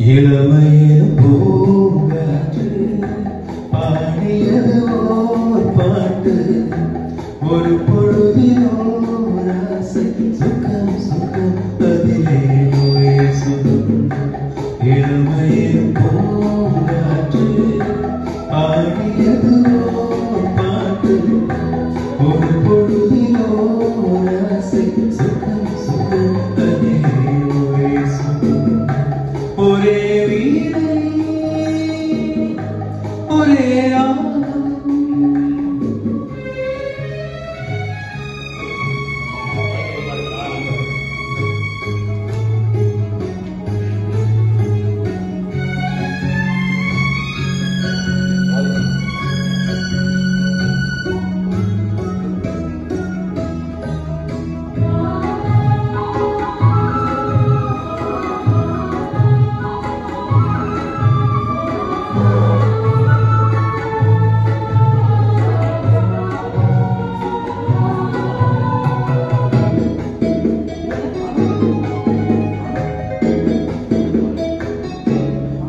இளமையில் பூங்காற்று பாடியது ஓர் பாட்டு ஒரு பொழுதில் ஓர் ஆசை சுகம் சுகம் அதிலே ஒரே சுகம் இளமையில் பூங்காற்று பாடியது ஓர் பாட்டு ஒரு பொழுதில் ஓர் ஆசை சுகம் சுகம் அதிலே ஒரே சுகம் ஒரே வீணை ஒரே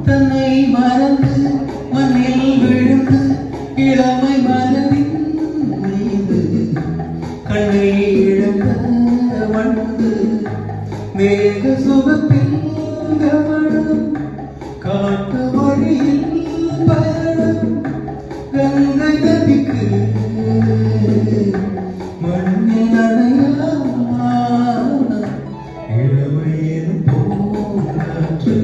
தன்னை மறந்து மண்ணில் விழுந்து இளமை மலரின் மீது கண்ணை இழந்த வண்டு மேக சுகத்தில் கவனம் காட்டு வழியில் பயணம் கங்கை நதிக்கு மண்ணில் அணையா இளமையின் பூங்காற்று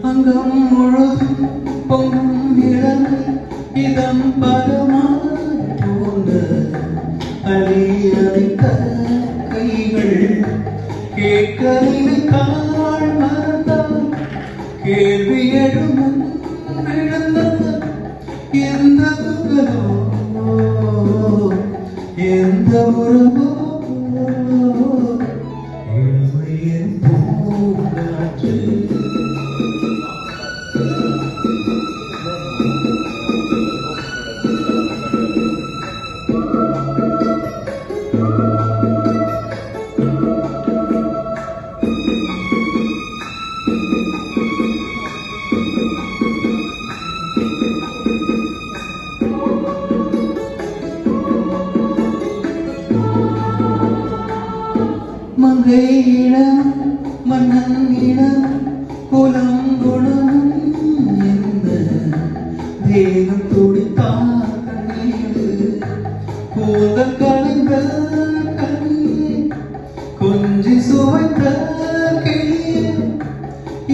அங்கம் முழுதும் பொங்கும் இளமை இதம் பரமாய் போன்ற அழி அணைத்த கைகள் கேட்கறிவை கால் மறந்தால் கேள்வி எழுமும் விழுந்த எந்த புகழோ எந்த உறவோ இளமையின் பூங்காற்று மங்கை இடம் மன்னன் இடம் குலம் குணம் எந்த தேகம் துடித்தார் கண்ணீர் கூந்தல் கலைந்த கண்ணீர் கொஞ்சி சுவைத்த கிளியே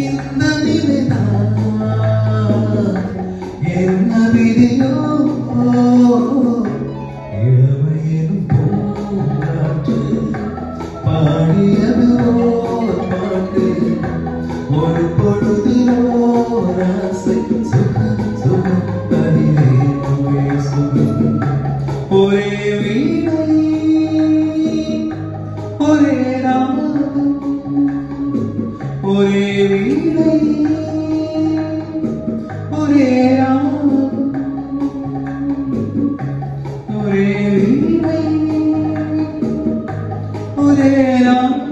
இந்த நிலைதான் என்ன விதியோ இளமையின் பூங்காற்று பாடியது ஓர் பாட்டு ஒரு பொழுதிலோ ஆசை சுகம் சுகம் அதிலே ஒரே சுகம் ஒரே வீணை ஒரே ராகம் ஒரே வீணை ஒரே ராகம் ஒரே வீணை ஒரே ராகம்